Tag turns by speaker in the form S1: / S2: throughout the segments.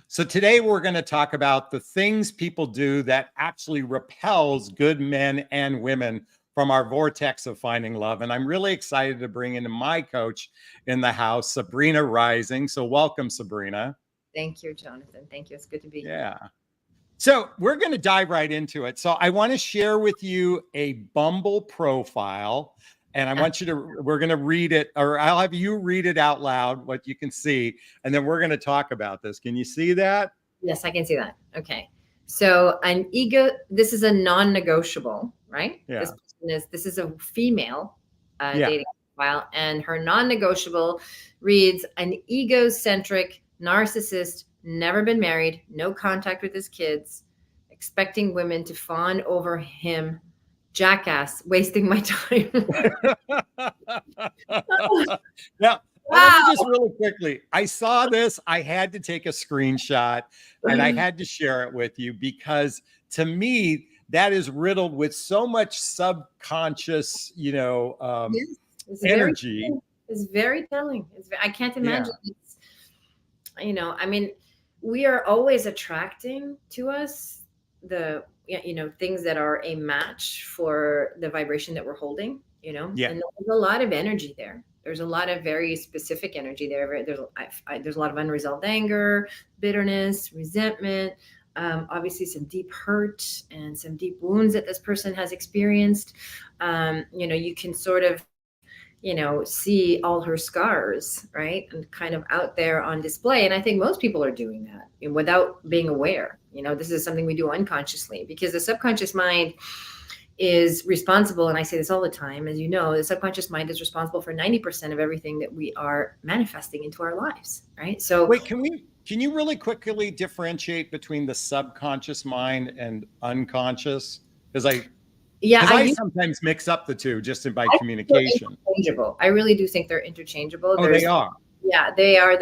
S1: So today we're going to talk about the things people do that actually repels good men and women from our vortex of finding love. And I'm really excited to bring in my coach in the house, Sabrina Rising. So welcome, Sabrina.
S2: Thank you, Jonathan. Thank you. It's good to be here.
S1: Yeah. So we're going to dive right into it. So I want to share with you a Bumble profile. And I want you to, we're going to read it, or I'll have you read it out loud, what you can see. And then we're going to talk about this. Can you see that?
S2: Yes, I can see that. Okay. So this is a non-negotiable, right?
S1: Yeah.
S2: This is a female
S1: Yeah.
S2: dating profile, and her non-negotiable reads an egocentric narcissist, never been married, no contact with his kids, expecting women to fawn over him, jackass, wasting my time.
S1: Now, let me
S2: Wow.
S1: just really quickly. I saw this. I had to take a screenshot and I had to share it with you because to me, that is riddled with so much subconscious,
S2: Yes, it's
S1: energy.
S2: it's very telling. I can't
S1: Yeah.
S2: imagine. I mean, we are always attracting to us things that are a match for the vibration that we're holding,
S1: Yeah.
S2: and there's a lot of energy there. There's a lot of very specific energy there. There's a lot of unresolved anger, bitterness, resentment, obviously some deep hurt and some deep wounds that this person has experienced. You can sort of see all her scars, right? And kind of out there on display. And I think most people are doing that without being aware. This is something we do unconsciously because the subconscious mind is responsible. And I say this all the time, as you know, the subconscious mind is responsible for 90% of everything that we are manifesting into our lives, right? So
S1: Wait, can you really quickly differentiate between the subconscious mind and unconscious? Because I sometimes mix up the two just by communication.
S2: Interchangeable. I really do think they're interchangeable.
S1: Oh, they are.
S2: Yeah, they are.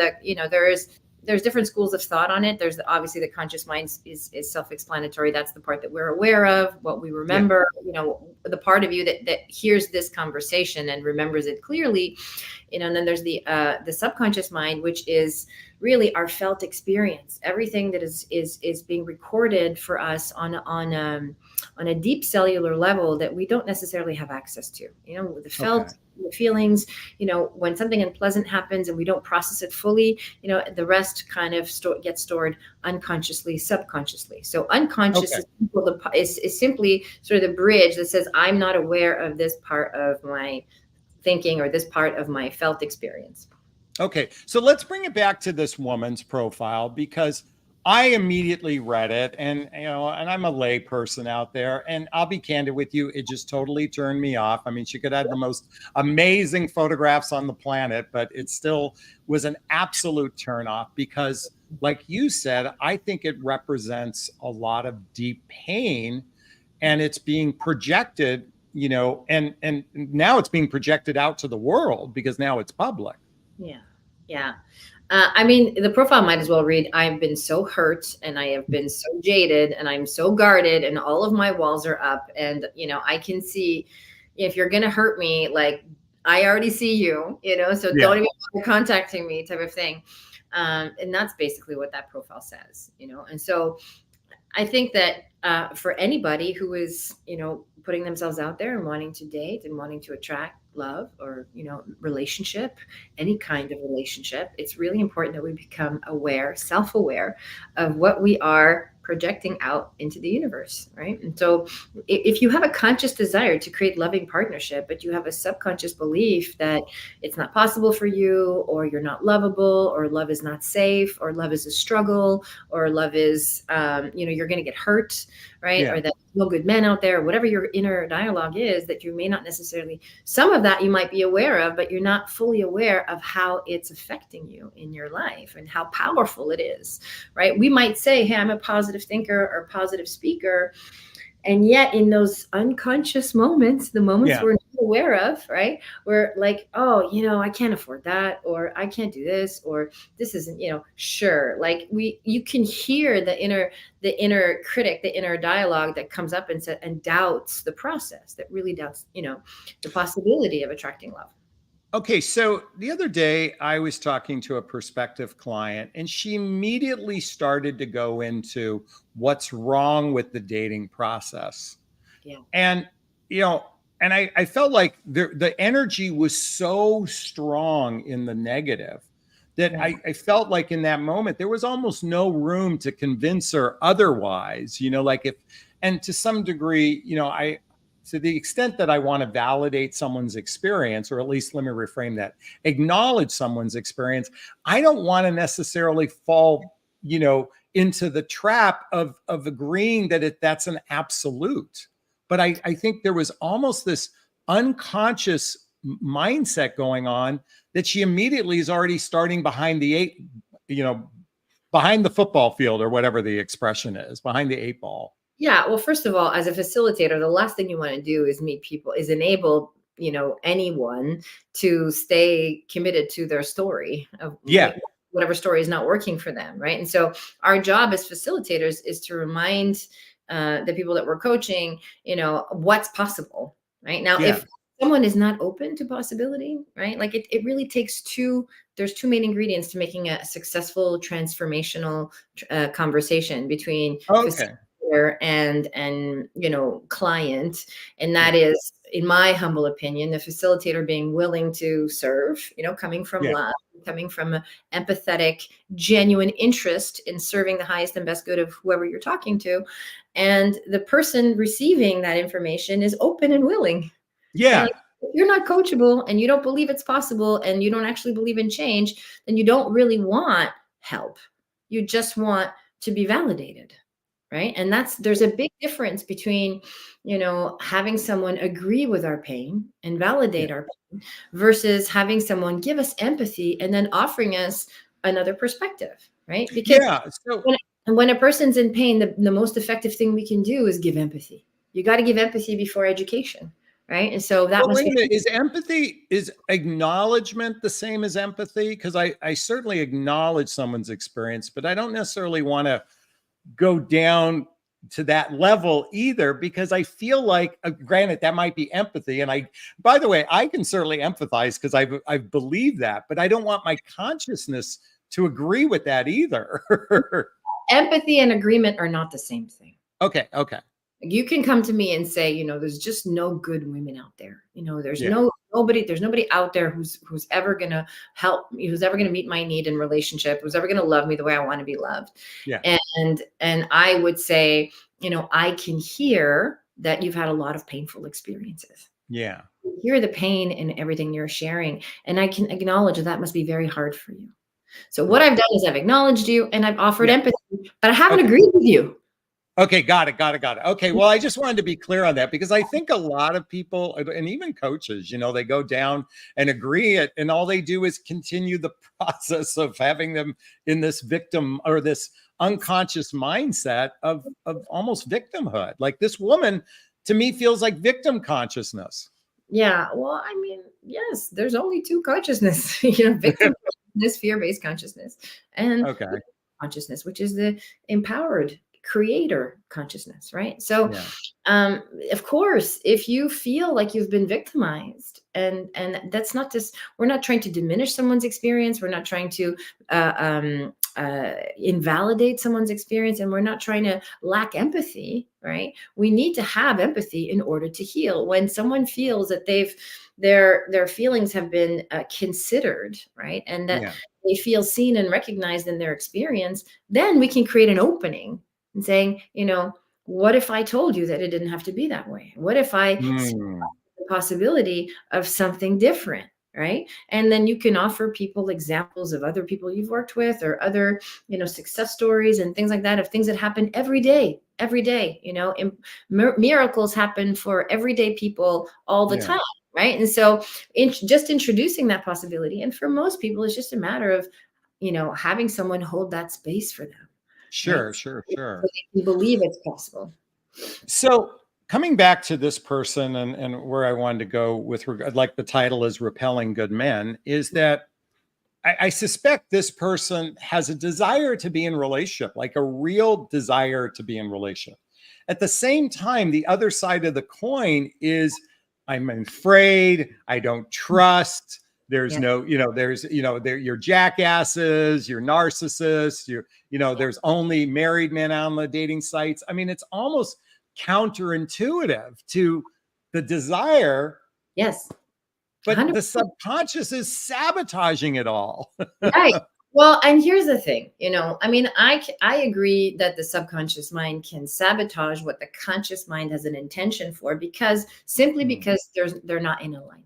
S2: There's different schools of thought on it. There's obviously the conscious mind is self-explanatory. That's the part that we're aware of, what we remember, the part of you that hears this conversation and remembers it clearly, and then there's the subconscious mind, which is really our felt experience, everything that is being recorded for us on a deep cellular level that we don't necessarily have access to, the felt, the feelings, when something unpleasant happens and we don't process it fully, the rest kind of gets stored unconsciously, subconsciously. So unconscious is simply sort of the bridge that says, I'm not aware of this part of my thinking or this part of my felt experience.
S1: Okay. So let's bring it back to this woman's profile because I immediately read it and I'm a lay person out there and I'll be candid with you. It just totally turned me off. I mean, she could have the most amazing photographs on the planet, but it still was an absolute turnoff because like you said, I think it represents a lot of deep pain and it's being projected, and now it's being projected out to the world because now it's public.
S2: Yeah. Yeah. I mean, the profile might as well read, I've been so hurt and I have been so jaded and I'm so guarded and all of my walls are up. And, I can see if you're going to hurt me, like I already see you, so don't even bother contacting me type of thing. And that's basically what that profile says, and so I think that for anybody who is, putting themselves out there and wanting to date and wanting to attract love or, relationship, any kind of relationship, it's really important that we become aware, self-aware of what we are projecting out into the universe, right? And so if you have a conscious desire to create loving partnership, but you have a subconscious belief that it's not possible for you, or you're not lovable, or love is not safe, or love is a struggle, or love is, you're going to get hurt, right?
S1: Yeah.
S2: Or that no good men out there, whatever your inner dialogue is, that you may not necessarily, some of that you might be aware of, but you're not fully aware of how it's affecting you in your life and how powerful it is, right? We might say, hey, I'm a positive thinker or positive speaker. And yet in those unconscious moments, the moments we're not aware of, right? We're like, oh, I can't afford that, or I can't do this, or this isn't, sure. Like you can hear the inner critic, the inner dialogue that comes up and doubts the process, that really doubts, the possibility of attracting love.
S1: Okay, so the other day I was talking to a prospective client and she immediately started to go into what's wrong with the dating process.
S2: Yeah.
S1: And, you know, and I felt like the energy was so strong in the negative that
S2: Yeah.
S1: I felt like in that moment there was almost no room to convince her otherwise, like if, and to some degree, to the extent that I want to validate someone's experience, or at least let me reframe that, acknowledge someone's experience, I don't want to necessarily fall, into the trap of agreeing that that's an absolute. But I think there was almost this unconscious mindset going on that she immediately is already starting behind the eight, you know, behind the football field, or whatever the expression is, behind the eight ball.
S2: Yeah. Well, first of all, as a facilitator, the last thing you want to do is meet people, is enable, anyone to stay committed to their story of
S1: Yeah.
S2: whatever story is not working for them. Right. And so our job as facilitators is to remind the people that we're coaching, what's possible. Right now,
S1: Yeah.
S2: if someone is not open to possibility, right, like it really takes there's two main ingredients to making a successful transformational conversation between
S1: Okay.
S2: and client, and that
S1: Yeah.
S2: is, in my humble opinion, the facilitator being willing to serve, coming from
S1: Yeah.
S2: love, coming from an empathetic, genuine interest in serving the highest and best good of whoever you're talking to, and the person receiving that information is open and willing. Right?
S1: Yeah.
S2: Like, if you're not coachable and you don't believe it's possible and you don't actually believe in change, then you don't really want help. You just want to be validated. Right. And there's a big difference between, having someone agree with our pain and
S1: Yeah.
S2: validate our pain versus having someone give us empathy and then offering us another perspective. Right. Because
S1: Yeah. So,
S2: when a person's in pain, the most effective thing we can do is give empathy. You got to give empathy before education. Right. And so that
S1: well,
S2: must
S1: wait a
S2: be.
S1: minute. Is acknowledgement the same as empathy? Because I certainly acknowledge someone's experience, but I don't necessarily want to go down to that level either, because I feel like, granted, that might be empathy. And by the way, I can certainly empathize because I've believed that, but I don't want my consciousness to agree with that either.
S2: Empathy and agreement are not the same thing.
S1: Okay. Okay.
S2: You can come to me and say, there's just no good women out there. There's
S1: Yeah.
S2: nobody out there who's ever gonna help me, who's ever gonna meet my need in relationship, who's ever gonna love me the way I want to be loved.
S1: Yeah.
S2: And I would say, I can hear that you've had a lot of painful experiences.
S1: Yeah.
S2: Hear the pain in everything you're sharing, and I can acknowledge that must be very hard for you. So what
S1: Right.
S2: I've done is I've acknowledged you and I've offered
S1: Yeah.
S2: empathy, but I haven't
S1: Okay.
S2: agreed with you.
S1: Okay, got it, got it, got it. Okay, well, I just wanted to be clear on that because I think a lot of people, and even coaches, they go down and agree it, and all they do is continue the process of having them in this victim, or this unconscious mindset of almost victimhood. Like this woman, to me, feels like victim consciousness.
S2: Yeah, well, I mean, yes, there's only two consciousness, victim consciousness, fear-based consciousness, and
S1: Okay.
S2: consciousness, which is the empowered creator consciousness, right? So,
S1: Yeah.
S2: of course, if you feel like you've been victimized, and that's not just, we're not trying to diminish someone's experience, we're not trying to invalidate someone's experience, and we're not trying to lack empathy, right? We need to have empathy in order to heal. When someone feels that their feelings have been considered, right, and that
S1: Yeah.
S2: they feel seen and recognized in their experience, then we can create an opening and saying, what if I told you that it didn't have to be that way? What if I
S1: Hmm.
S2: the possibility of something different? Right. And then you can offer people examples of other people you've worked with, or other, success stories and things like that, of things that happen every day, miracles happen for everyday people all the
S1: Yeah.
S2: time. Right. And so just introducing that possibility. And for most people, it's just a matter of, having someone hold that space for them. Right.
S1: Sure. Sure.
S2: So
S1: Sure.
S2: they can believe it's possible.
S1: So coming back to this person, and where I wanted to go with like the title is Repelling Good Men, is that I suspect this person has a desire to be in relationship, like a real desire to be in relationship. At the same time, the other side of the coin is I'm afraid, I don't trust. There's
S2: Yeah.
S1: no, there's, your jackasses, your narcissists, there's only married men on the dating sites. I mean, it's almost counterintuitive to the desire,
S2: Yes.
S1: but the
S2: 100%.
S1: subconscious is sabotaging it all.
S2: Right. Well, and here's the thing, I mean, I agree that the subconscious mind can sabotage what the conscious mind has an intention for, simply because they're not in alignment,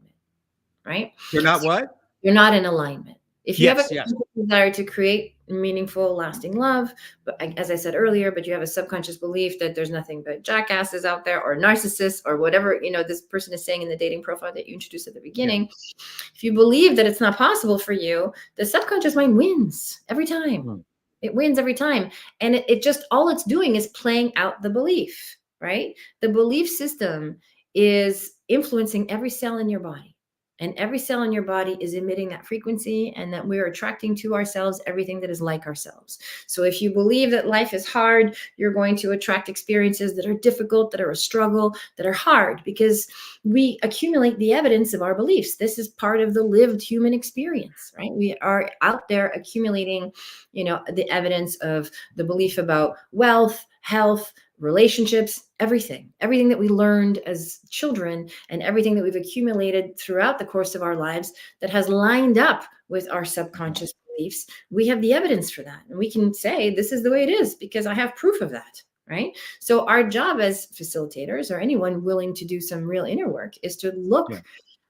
S2: right?
S1: You're not what?
S2: You're not in alignment. If you have a
S1: Yes, yes.
S2: desire to create meaningful, lasting love, but as I said earlier, but you have a subconscious belief that there's nothing but jackasses out there or narcissists or whatever, this person is saying in the dating profile that you introduced at the beginning. Yeah. If you believe that it's not possible for you, the subconscious mind wins every time. It wins every time. And it just, all it's doing is playing out the belief, right? The belief system is influencing every cell in your body. And every cell in your body is emitting that frequency, and that we're attracting to ourselves everything that is like ourselves. So if you believe that life is hard, you're going to attract experiences that are difficult, that are a struggle, that are hard, because we accumulate the evidence of our beliefs. This is part of the lived human experience, right? We are out there accumulating, the evidence of the belief about wealth, health, relationships, everything that we learned as children, and everything that we've accumulated throughout the course of our lives that has lined up with our subconscious beliefs. We have the evidence for that. And we can say, this is the way it is because I have proof of that, right? So our job as facilitators, or anyone willing to do some real inner work, is to look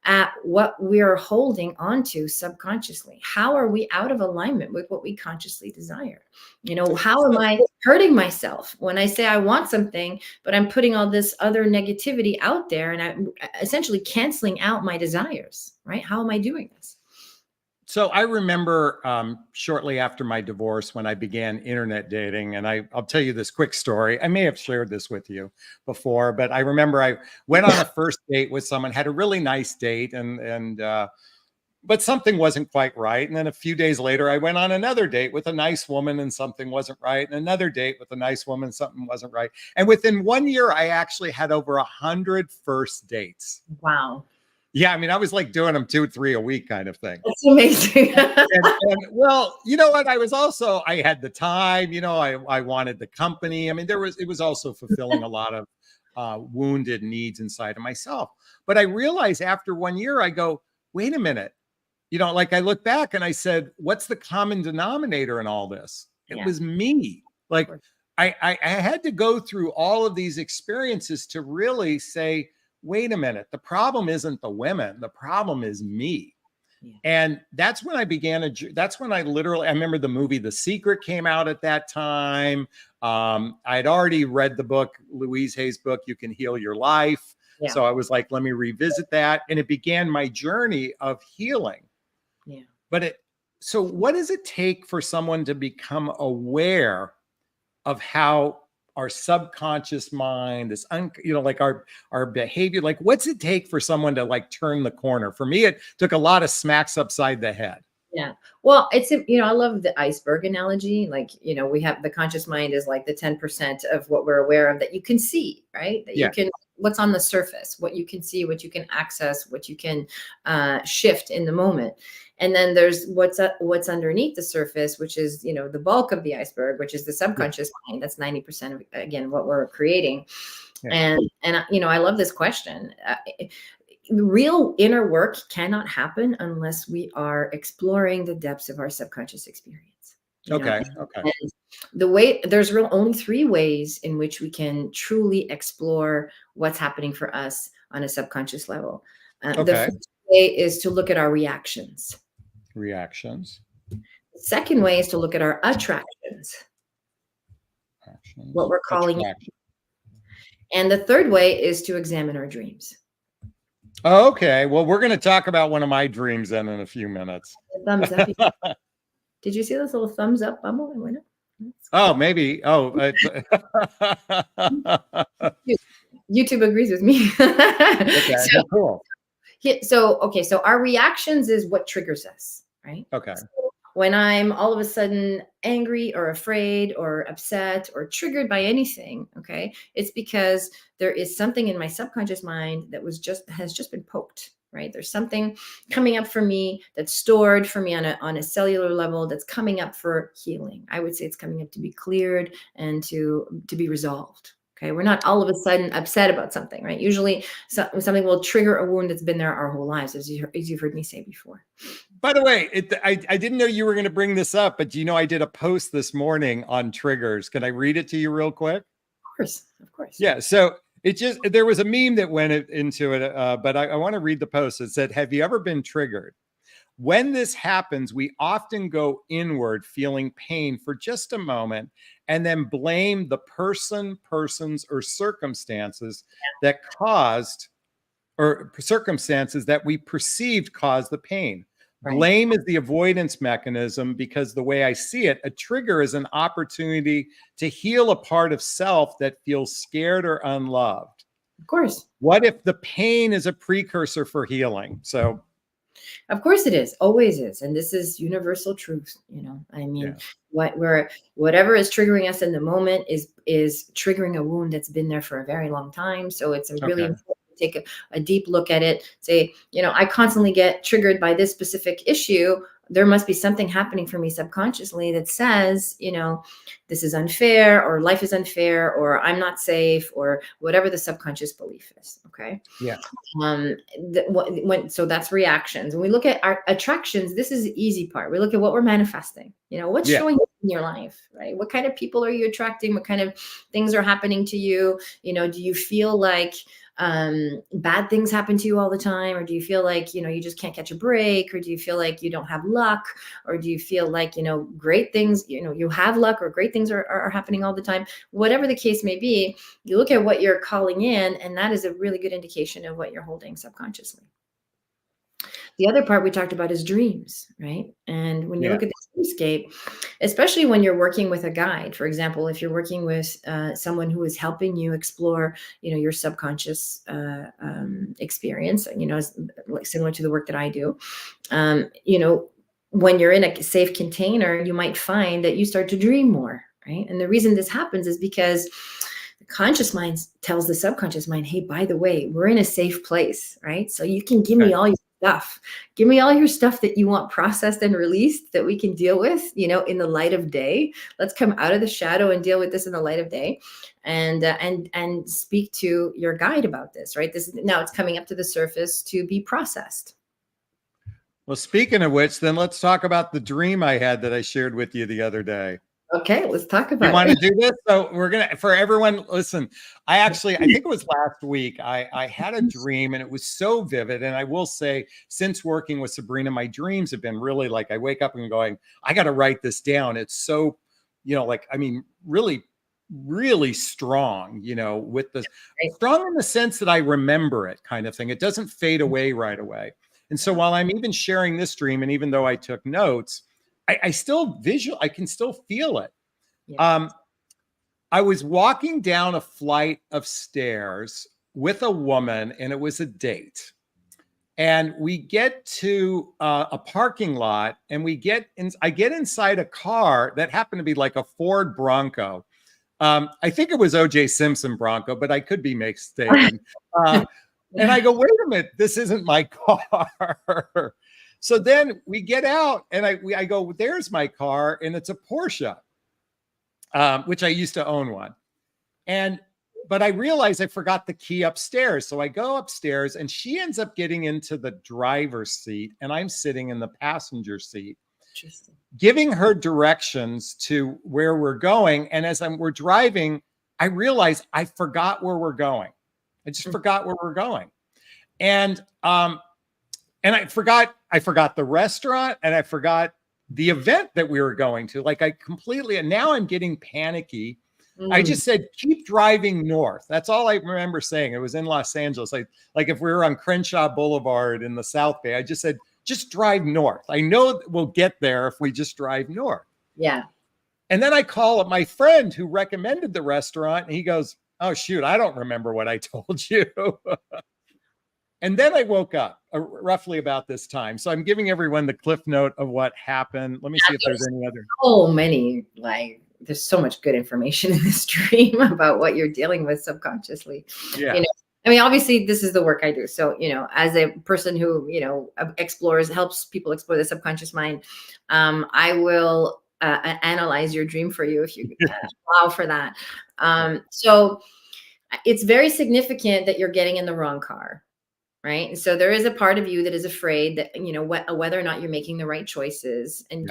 S2: at what we're holding onto subconsciously. How are we out of alignment with what we consciously desire? How am I hurting myself when I say I want something, but I'm putting all this other negativity out there and I'm essentially canceling out my desires, right? How am I doing this?
S1: So I remember shortly after my divorce when I began internet dating, and I'll tell you this quick story. I may have shared this with you before, but I remember I went on a first date with someone, had a really nice date, but something wasn't quite right. And then a few days later, I went on another date with a nice woman and something wasn't right. And another date with a nice woman, something wasn't right. And within 1 year, I actually had over 100 first dates.
S2: Wow.
S1: Yeah, I mean, I was like doing them 2 or 3 a week kind of thing.
S2: That's amazing.
S1: Well, you know what? I had the time, I wanted the company. I mean, it was also fulfilling a lot of wounded needs inside of myself. But I realized after 1 year, I go, wait a minute. I look back and I said, what's the common denominator in all this? It was me. Like I had to go through all of these experiences to really say, wait a minute, the problem isn't the women, the problem is me. Yeah. And that's when I I remember the movie The Secret came out at that time. I'd already read the book, Louise Hay's book, You Can Heal Your Life. Yeah. So I was like, let me revisit that. And it began my journey of healing. Yeah. So what does it take for someone to become aware of how our subconscious mind, our behavior, what's it take for someone to turn the corner? For me, it took a lot of smacks upside the head.
S2: Yeah. Well, I love the iceberg analogy. We have the conscious mind is like the 10% of what we're aware of that you can see, right? That you can, what's on the surface, what you can see, what you can access, what you can shift in the moment. And then there's what's underneath the surface, which is, the bulk of the iceberg, which is the subconscious mind. That's 90% of, again, what we're creating. Yeah. And I love this question. Real inner work cannot happen unless we are exploring the depths of our subconscious experience.
S1: Okay.
S2: And there's only 3 ways in which we can truly explore what's happening for us on a subconscious level. The first way is to look at our reactions. The second way is to look at our attractions. What we're calling it. And the third way is to examine our dreams.
S1: Okay. Well, we're going to talk about one of my dreams then in a few minutes.
S2: Thumbs up. Did you see this little thumbs up bubble that went up?
S1: Oh, maybe. Oh,
S2: YouTube agrees with me.
S1: Okay. Cool.
S2: So our reactions is what triggers us, right?
S1: Okay.
S2: So when I'm all of a sudden angry or afraid or upset or triggered by anything, okay, it's because there is something in my subconscious mind that has just been poked, right? There's something coming up for me that's stored for me on a cellular level that's coming up for healing. I would say it's coming up to be cleared and to be resolved. Okay, we're not all of a sudden upset about something, right? Usually something will trigger a wound that's been there our whole lives, as you've heard me say before.
S1: By the way, I didn't know you were going to bring this up, but you know, I did a post this morning on triggers. Can I read it to you real quick?
S2: Of course, of course.
S1: Yeah. So there was a meme that went into it, but I want to read the post. It said, "Have you ever been triggered? When this happens, we often go inward, feeling pain for just a moment, and then blame the persons, or circumstances that caused, or circumstances that we perceived caused the pain.
S2: Right.
S1: Blame is the avoidance mechanism, because the way I see it, a trigger is an opportunity to heal a part of self that feels scared or unloved.
S2: Of course.
S1: What if the pain is a precursor for healing?" So
S2: of course it is, always is. And this is universal truth. I mean, whatever is triggering us in the moment is triggering a wound that's been there for a very long time. So it's really important to take a deep look at it. Say, I constantly get triggered by this specific issue. There must be something happening for me subconsciously that says, this is unfair, or life is unfair, or I'm not safe, or whatever the subconscious belief is. Okay.
S1: Yeah.
S2: So that's reactions. When we look at our attractions, this is the easy part. We look at what we're manifesting. What's showing up in your life, right? What kind of people are you attracting? What kind of things are happening to you? Do you feel like bad things happen to you all the time, or do you feel like you just can't catch a break, or do you feel like you don't have luck, or do you feel like great things, you have luck, or great things are happening all the time? Whatever the case may be, you look at what you're calling in, and that is a really good indication of what you're holding subconsciously. The other part we talked about is dreams, right? And when you look at the dreamscape, especially when you're working with a guide, for example, if you're working with someone who is helping you explore, your subconscious experience, similar to the work that I do, when you're in a safe container, you might find that you start to dream more, right? And the reason this happens is because the conscious mind tells the subconscious mind, hey, by the way, we're in a safe place, right? So you can give me all your stuff. Give me all your stuff that you want processed and released that we can deal with, in the light of day. Let's come out of the shadow and deal with this in the light of day, and speak to your guide about this, right? Now it's coming up to the surface to be processed.
S1: Well, speaking of which, then let's talk about the dream I had that I shared with you the other day.
S2: Okay, let's talk about it.
S1: You want to do this? So we're going to, for everyone, listen, I think it was last week, I had a dream, and it was so vivid. And I will say, since working with Sabrina, my dreams have been really like, I wake up and going, I got to write this down. It's so, really, really strong, with the strong in the sense that I remember it, kind of thing. It doesn't fade away right away. And so while I'm even sharing this dream, and even though I took notes, I can still feel it. Yeah. I was walking down a flight of stairs with a woman, and it was a date. And we get to a parking lot, and I get inside a car that happened to be like a Ford Bronco. I think it was O.J. Simpson Bronco, but I could be mistaken. And I go, wait a minute, this isn't my car. So then we get out, and I go, there's my car, and it's a Porsche, which I used to own one. But I realized I forgot the key upstairs. So I go upstairs, and she ends up getting into the driver's seat, and I'm sitting in the passenger seat, giving her directions to where we're going. And as we're driving, I realize I forgot where we're going. I just forgot where we're going. And I forgot the restaurant, and I forgot the event that we were going to. Like, and now I'm getting panicky. I just said, keep driving north. That's all I remember saying. It was in Los Angeles. Like if we were on Crenshaw Boulevard in the South Bay, I just said, just drive north. I know we'll get there if we just drive north.
S2: Yeah.
S1: And then I call up my friend who recommended the restaurant, and he goes, oh, shoot, I don't remember what I told you. And then I woke up roughly about this time. So I'm giving everyone the cliff note of what happened. Let me see if there's any other.
S2: There's so much good information in this dream about what you're dealing with subconsciously.
S1: Yeah.
S2: I mean, obviously, this is the work I do. So, as a person who, explores, helps people explore the subconscious mind, I will analyze your dream for you if you allow for that. So, it's very significant that you're getting in the wrong car. Right. And so there is a part of you that is afraid that, whether or not you're making the right choices and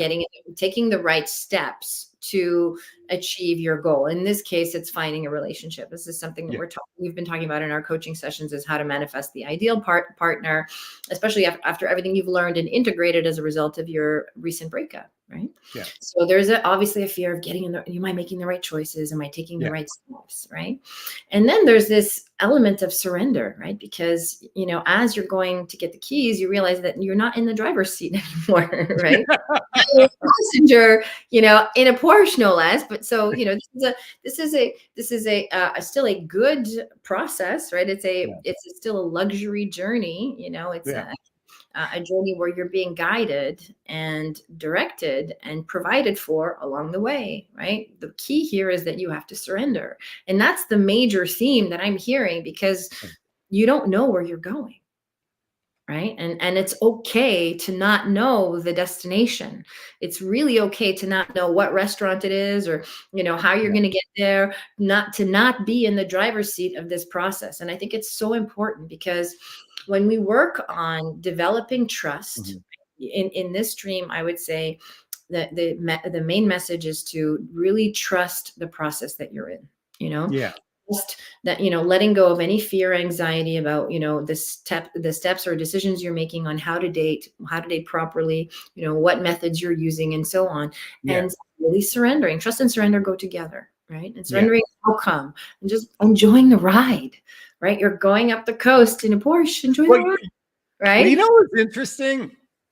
S2: taking the right steps to achieve your goal. In this case, it's finding a relationship. This is something that we've been talking about in our coaching sessions, is how to manifest the ideal partner, especially after everything you've learned and integrated as a result of your recent breakup. Right.
S1: Yeah.
S2: So there's obviously a fear of am I making the right choices? Am I taking the right steps? Right. And then there's this element of surrender, right? Because, as you're going to get the keys, you realize that you're not in the driver's seat anymore, right? You're a passenger, in a Porsche, no less. But so, this is still a good process, right? It's still a luxury journey. It's a journey where you're being guided and directed and provided for along the way, right? The key here is that you have to surrender. And that's the major theme that I'm hearing, because you don't know where you're going. Right. And it's okay to not know the destination. It's really okay to not know what restaurant it is, or, how you're going to get there, not be in the driver's seat of this process. And I think it's so important, because when we work on developing trust in this dream, I would say that the main message is to really trust the process that you're in, just that, letting go of any fear, anxiety about, the steps or decisions you're making on how to date properly, what methods you're using and so on. And really surrendering. Trust and surrender go together, right? And surrendering outcome and just enjoying the ride, right? You're going up the coast in a Porsche, enjoy the ride, right?
S1: Well, what's interesting?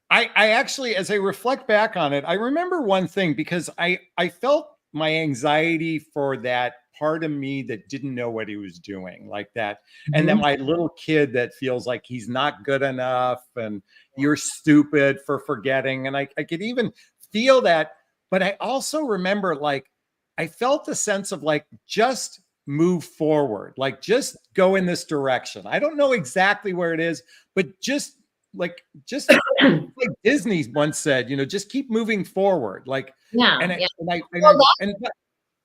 S1: I actually, as I reflect back on it, I remember one thing, because I felt my anxiety for that part of me that didn't know what he was doing, like that. And then my little kid that feels like he's not good enough and you're stupid for forgetting. And I could even feel that. But I also remember, like, I felt a sense of like, just move forward, like just go in this direction. I don't know exactly where it is, but just like Disney once said, just keep moving forward. Like,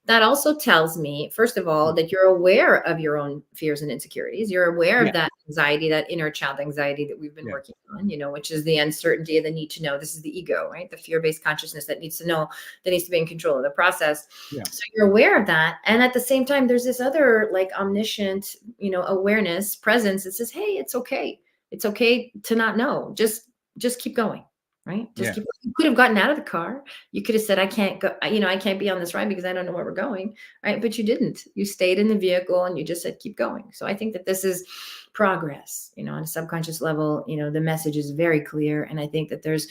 S2: that also tells me, first of all, that you're aware of your own fears and insecurities. You're aware of that anxiety, that inner child anxiety that we've been working on, which is the uncertainty and the need to know. This is the ego, right? The fear-based consciousness that needs to know, that needs to be in control of the process. So you're aware of that. And at the same time, there's this other like omniscient, awareness, presence that says, hey, it's okay. It's okay to not know. Just keep going. Right. You could have gotten out of the car. You could have said, I can't go, I can't be on this ride because I don't know where we're going. Right. But you didn't. You stayed in the vehicle and you just said, keep going. So I think that this is progress, on a subconscious level. The message is very clear. And I think that there's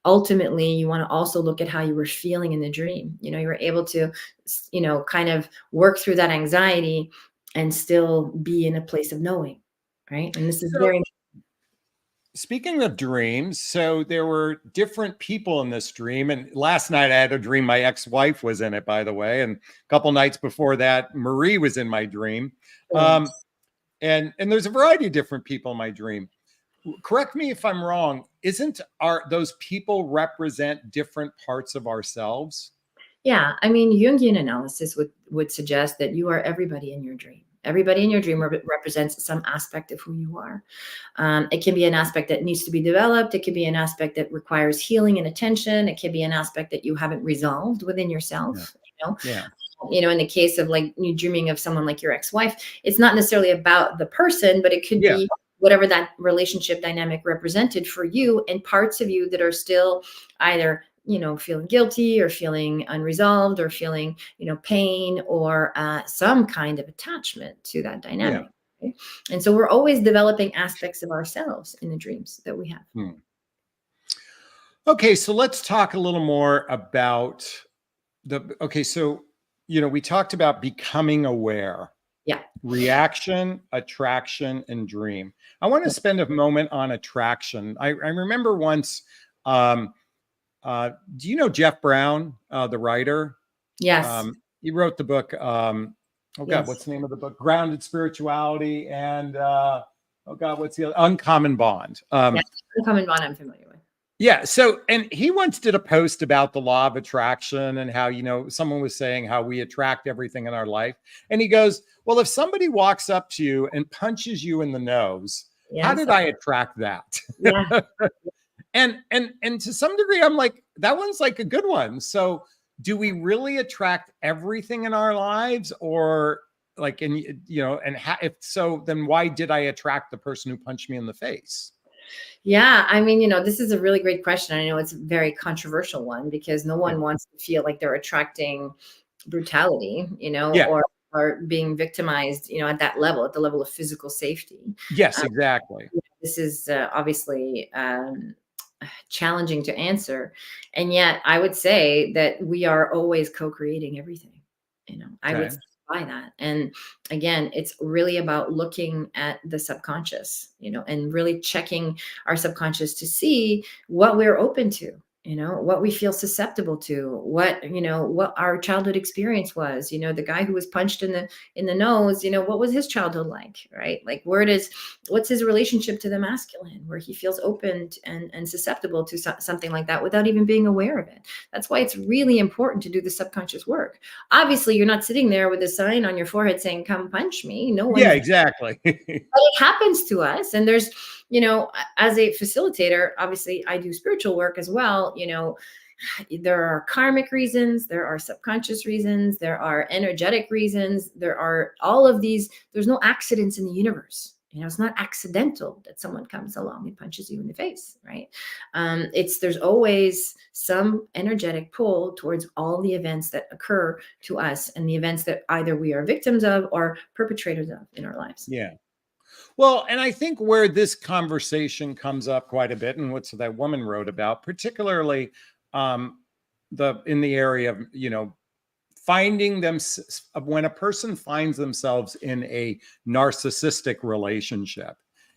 S2: ultimately, you want to also look at how you were feeling in the dream. You were able to, kind of work through that anxiety and still be in a place of knowing. Right. And this is very.
S1: Speaking of dreams, so there were different people in this dream. And last night I had a dream my ex-wife was in it, by the way. And a couple nights before that, Marie was in my dream. And there's a variety of different people in my dream. Correct me if I'm wrong. Those people represent different parts of ourselves?
S2: Yeah. I mean, Jungian analysis would suggest that you are everybody in your dream. Everybody in your dream represents some aspect of who you are. It can be an aspect that needs to be developed. It could be an aspect that requires healing and attention. It can be an aspect that you haven't resolved within yourself. In the case of like you dreaming of someone like your ex-wife, it's not necessarily about the person, but it could be whatever that relationship dynamic represented for you, and parts of you that are still either feeling guilty or feeling unresolved or feeling, pain or some kind of attachment to that dynamic. Okay? And so we're always developing aspects of ourselves in the dreams that we have.
S1: Okay, so let's talk a little more about so, we talked about becoming aware.
S2: Yeah.
S1: Reaction, attraction, and dream. I want to spend a moment on attraction. I remember once, do you know Jeff Brown, the writer?
S2: Yes.
S1: He wrote the book, Oh God,
S2: Yes.
S1: what's the name of the book? Grounded Spirituality and oh God, what's the other? Uncommon Bond.
S2: Yeah. Uncommon bond I'm familiar with.
S1: Yeah. So, and he once did a post about the law of attraction and how, someone was saying how we attract everything in our life. And he goes, well, if somebody walks up to you and punches you in the nose,
S2: Yeah.
S1: how did I attract that?
S2: Yeah.
S1: And to some degree, I'm like, that one's like a good one. So do we really attract everything in our lives, or like, if so, then why did I attract the person who punched me in the face?
S2: Yeah, I mean, this is a really great question. I know it's a very controversial one because no
S1: Yeah.
S2: one wants to feel like they're attracting brutality,
S1: Yeah.
S2: or being victimized, at that level, at the level of physical safety.
S1: Yes,
S2: Um,
S1: exactly.
S2: this is obviously challenging to answer, and yet I would say that we are always co-creating everything. I would
S1: Okay.
S2: stand by that. And again, it's really about looking at the subconscious, and really checking our subconscious to see what we're open to, what we feel susceptible to, what our childhood experience was. The guy who was punched in the nose, what was his childhood like, right? Like, what's his relationship to the masculine, where he feels open and susceptible to something like that without even being aware of it. That's why it's really important to do the subconscious work. Obviously, you're not sitting there with a sign on your forehead saying, come punch me. No
S1: Yeah,
S2: one's,
S1: exactly.
S2: but it happens to us. And there's, as a facilitator, obviously I do spiritual work as well. There are karmic reasons, there are subconscious reasons, there are energetic reasons, there are all of these. There's no accidents in the universe. It's not accidental that someone comes along and punches you in the face, right? There's always some energetic pull towards all the events that occur to us, and the events that either we are victims of or perpetrators of in our lives.
S1: Yeah. Well, and I think where this conversation comes up quite a bit, and what's that woman wrote about, particularly um, in the area of finding them, when a person finds themselves in a narcissistic relationship,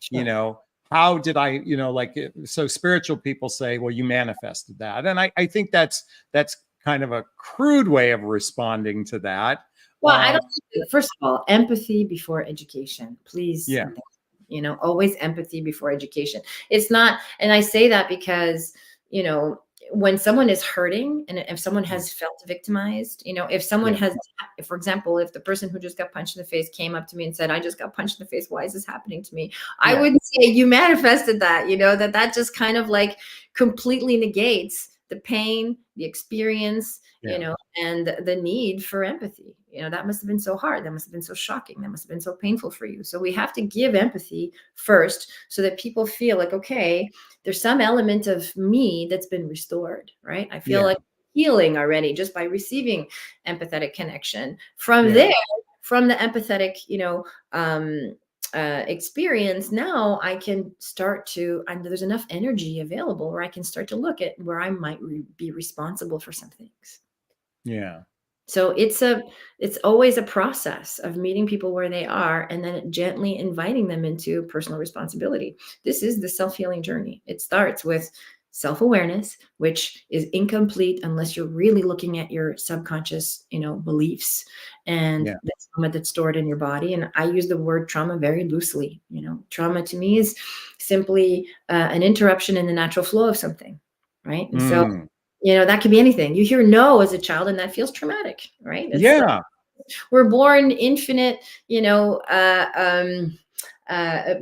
S1: you
S2: Sure.
S1: know, how did I, so spiritual people say, well, you manifested that, and I think that's kind of a crude way of responding to that.
S2: Well, I
S1: Um,
S2: don't think, first of all, empathy before education, please.
S1: yeah,
S2: And always empathy before education. It's not, and I say that because, you know, when someone is hurting and if someone has felt victimized, if someone
S1: yeah,
S2: has, for example, if the person who just got punched in the face came up to me and said, I just got punched in the face, why is this happening to me? I
S1: yeah,
S2: wouldn't say you manifested that, that just kind of like completely negates the pain, the experience,
S1: yeah,
S2: and the need for empathy. That must have been so hard. That must have been so shocking. That must have been so painful for you. So we have to give empathy first so that people feel like, okay, there's some element of me that's been restored, right? I feel
S1: yeah,
S2: like healing already just by receiving empathetic connection. From
S1: yeah,
S2: there, from the empathetic, experience, now I can start to, and there's enough energy available where I can start to look at where I might be responsible for some things.
S1: yeah,
S2: So it's always a process of meeting people where they are and then gently inviting them into personal responsibility. This is the self-healing journey. It starts with self-awareness, which is incomplete unless you're really looking at your subconscious, beliefs and
S1: yeah.
S2: the trauma that's stored in your body. And I use the word trauma very loosely. Trauma to me is simply an interruption in the natural flow of something, right? And so
S1: Mm,
S2: that could be anything. You hear no as a child, and that feels traumatic, right? It's like
S1: yeah,
S2: we're born infinite,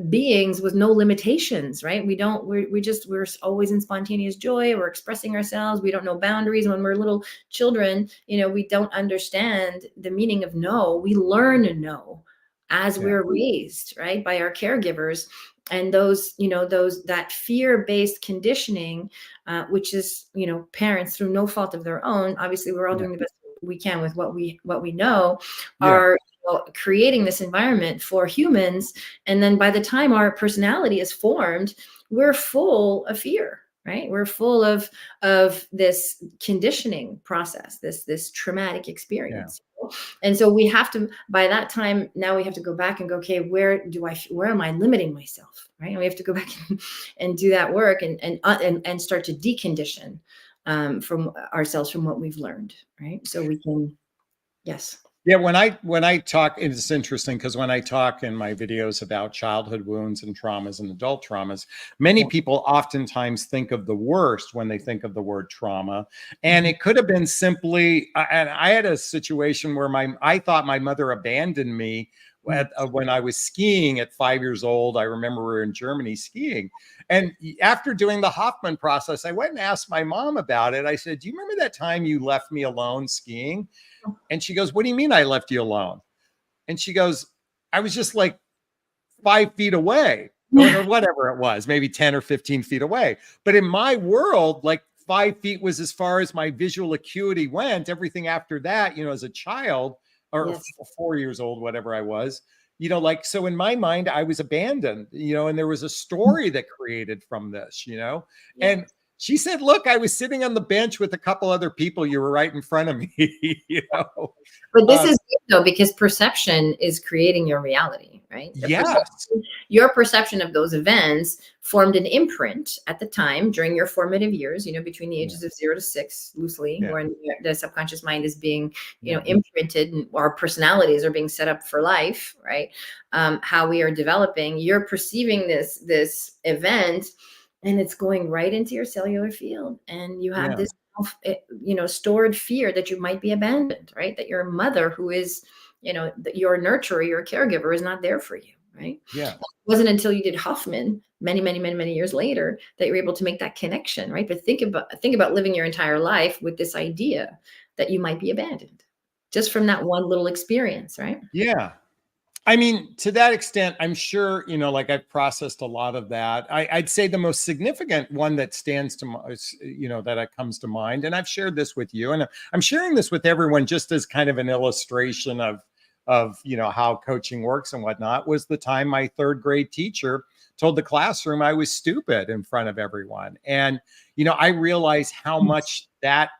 S2: beings with no limitations, right? We don't. We're always in spontaneous joy. We're expressing ourselves. We don't know boundaries. When we're little children, we don't understand the meaning of no. We learn no as
S1: yeah,
S2: we're raised, right, by our caregivers. And that fear-based conditioning, which is, parents through no fault of their own. Obviously, we're all
S1: yeah,
S2: doing the best we can with what we know,
S1: yeah,
S2: are creating this environment for humans. And then by the time our personality is formed, we're full of fear, right? We're full of this conditioning process, this traumatic
S1: yeah,
S2: experience. And so we have to, by that time, now we have to go back and go, okay, where am I limiting myself? Right. And we have to go back and do that work and start to decondition from ourselves, from what we've learned. Right. So we can, yes.
S1: Yeah, when I talk, it's interesting because when I talk in my videos about childhood wounds and traumas and adult traumas, many
S2: Yeah.
S1: people oftentimes think of the worst when they think of the word trauma. And
S2: Mhm.
S1: it could have been simply, and I had a situation where I thought my mother abandoned me
S2: Mm.
S1: when I was skiing at 5 years old. I remember we were in Germany skiing. And after doing the Hoffman process, I went and asked my mom about it. I said, "Do you remember that time you left me alone skiing?" And she goes, "What do you mean I left you alone?" And she goes, "I was just like 5 feet away or whatever it was, maybe 10 or 15 feet away. But in my world, like 5 feet was as far as my visual acuity went. Everything after that, as a child or
S2: Yes.
S1: 4 years old, whatever I was, like, so in my mind, I was abandoned, and there was a story that created from this.
S2: Yeah.
S1: And she said, "Look, I was sitting on the bench with a couple other people. You were right in front of me." you know.
S2: But this
S1: Um,
S2: is good though, because perception is creating your reality, right?
S1: yes.
S2: Your perception of those events formed an imprint at the time during your formative years, between the
S1: Yeah.
S2: ages of 0 to 6, loosely,
S1: Yeah.
S2: when the subconscious mind is being,
S1: Yeah.
S2: imprinted, and our personalities are being set up for life, right? How we are developing, you're perceiving this event, and it's going right into your cellular field, and you have
S1: Yeah.
S2: this stored fear that you might be abandoned, right? That your mother, who is, your nurturer, your caregiver, is not there for you, right?
S1: Yeah.
S2: It wasn't until you did Hoffman many, many, many, many years later that you're able to make that connection, right? But think about living your entire life with this idea that you might be abandoned just from that one little experience, right?
S1: Yeah. I mean, to that extent, I'm sure, like I've processed a lot of that. I'd say the most significant one that stands to, that it comes to mind, and I've shared this with you, and I'm sharing this with everyone just as kind of an illustration of how coaching works and whatnot, was the time my third grade teacher told the classroom I was stupid in front of everyone. And, I realized how much that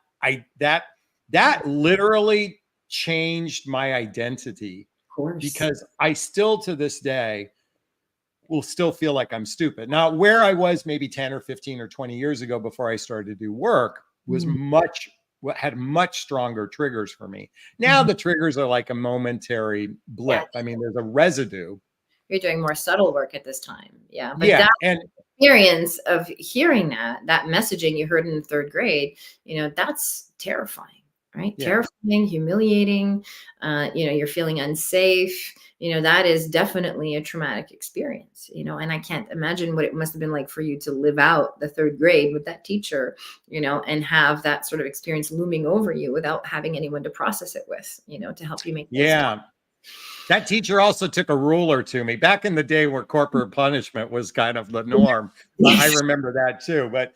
S1: literally changed my identity,
S2: Of course.
S1: because I still to this day will still feel like I'm stupid. Now, where I was maybe 10 or 15 or 20 years ago before I started to do work was
S2: Mhm.
S1: had much stronger triggers for me. Now
S2: Mhm.
S1: the triggers are like a momentary
S2: Yeah,
S1: blip. I mean, there's a residue.
S2: you're doing more subtle work at this time. Yeah, but
S1: Yeah. And
S2: experience of hearing that messaging you heard in the third grade, that's terrifying, right?
S1: yeah.
S2: Terrifying, humiliating. You're feeling unsafe. That is definitely a traumatic experience. And I can't imagine what it must have been like for you to live out the third grade with that teacher, and have that sort of experience looming over you without having anyone to process it with, to help you make things
S1: Yeah. That teacher also took a ruler to me back in the day where corporal punishment was kind of the norm. I
S2: Yes.
S1: remember that too. But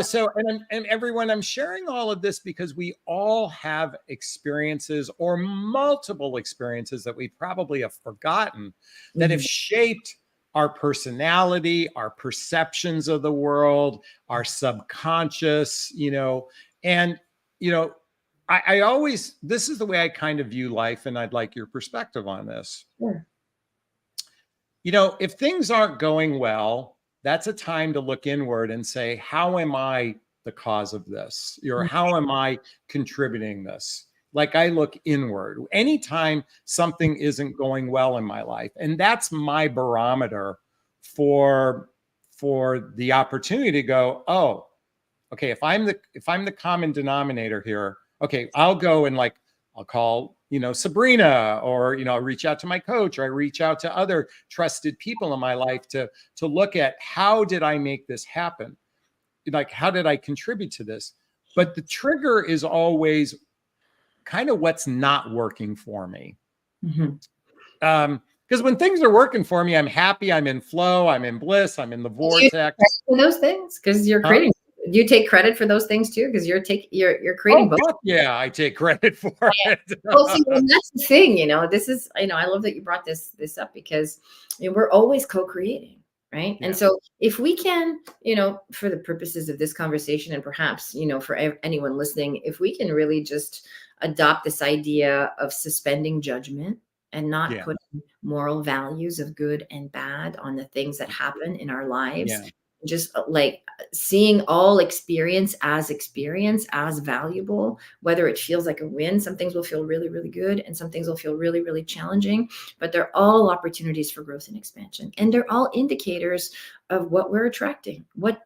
S1: so and everyone, I'm sharing all of this because we all have experiences or multiple experiences that we probably have forgotten that have
S2: Mhm.
S1: shaped our personality, our perceptions of the world, our subconscious, and you know I always, this is the way I kind of view life, and I'd like your perspective on this.
S2: Sure.
S1: If things aren't going well, that's a time to look inward and say, how am I the cause of this? Or how am I contributing this? Like, I look inward anytime something isn't going well in my life. And that's my barometer for the opportunity to go, oh, okay, if I'm the common denominator here, okay, I'll go and like I'll call, Sabrina, or I'll reach out to my coach, or I reach out to other trusted people in my life to look at, how did I make this happen? Like, how did I contribute to this? But the trigger is always kind of what's not working for me.
S2: Mhm.
S1: Because when things are working for me, I'm happy, I'm in flow, I'm in bliss, I'm in the
S2: Do you take credit
S1: vortex.
S2: for those things? Because you're
S1: Huh?
S2: creating. Do you take credit for those things too? Because you're creating
S1: Oh,
S2: both.
S1: fuck yeah, I take credit for it.
S2: Well, see, and that's the thing, this is, I love that you brought this up, because we're always co-creating, right? And
S1: Yeah.
S2: so if we can, for the purposes of this conversation, and perhaps, for anyone listening, if we can really just adopt this idea of suspending judgment and not
S1: Yeah.
S2: putting moral values of good and bad on the things that happen in our lives,
S1: Yeah.
S2: just like seeing all experience as valuable, whether it feels like a win. Some things will feel really, really good, and some things will feel really, really challenging, but they're all opportunities for growth and expansion. And they're all indicators of what we're attracting. What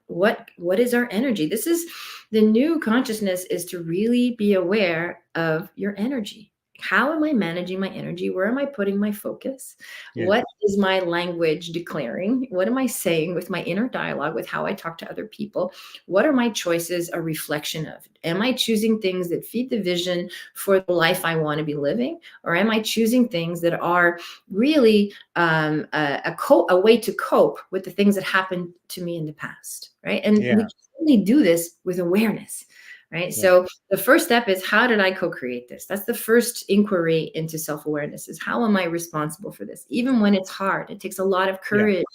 S2: is our energy? This is the new consciousness, is to really be aware of your energy. How am I managing my energy? Where am I putting my focus?
S1: Yeah.
S2: What is my language declaring? What am I saying with my inner dialogue, with how I talk to other people? What are my choices a reflection of? Am I choosing things that feed the vision for the life I want to be living? Or am I choosing things that are really a way to cope with the things that happened to me in the past, right? And
S1: Yeah.
S2: we can only do this with awareness. Right.
S1: Yeah.
S2: So the first step is, how did I co-create this? That's the first inquiry into self-awareness, is how am I responsible for this? Even when it's hard, it takes a lot of courage,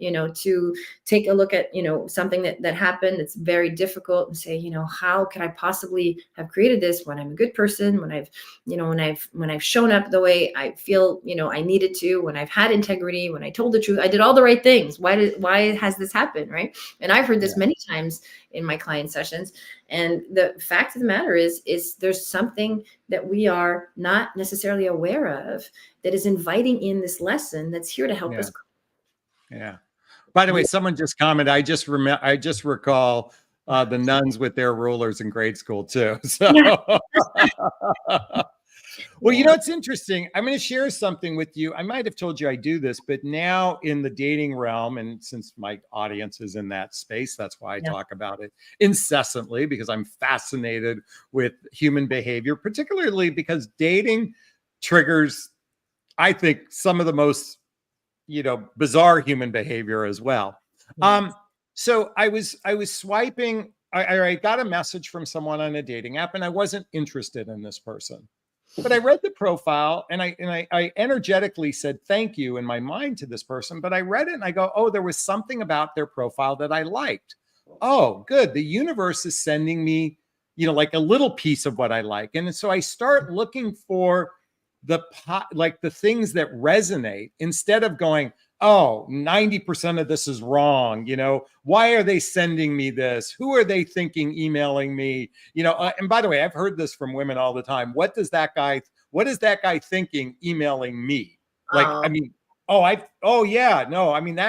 S2: to take a look at, something that happened that's very difficult, and say, how could I possibly have created this when I'm a good person, when I've shown up the way I feel, I needed to, when I've had integrity, when I told the truth, I did all the right things. Why has this happened? Right. And I've heard this many times in my client sessions. And the fact of the matter is there's something that we are not necessarily aware of that is inviting in this lesson that's here to help us.
S1: Yeah. By the way, someone just commented, I just recall the nuns with their rulers in grade school too. So well, it's interesting. I'm going to share something with you. I might have told you I do this, but now in the dating realm, and since my audience is in that space, that's why I talk about it incessantly, because I'm fascinated with human behavior, particularly because dating triggers, I think, some of the most, bizarre human behavior as well. So I was swiping. I got a message from someone on a dating app, and I wasn't interested in this person. But I read the profile, and I energetically said thank you in my mind to this person. But I read it and I go, oh, there was something about their profile that I liked. Oh, good. The universe is sending me, like a little piece of what I like. And so I start looking for the things that resonate, instead of going, oh, 90% of this is wrong. Why are they sending me this? Who are they thinking emailing me? And by the way, I've heard this from women all the time. What is that guy thinking emailing me? That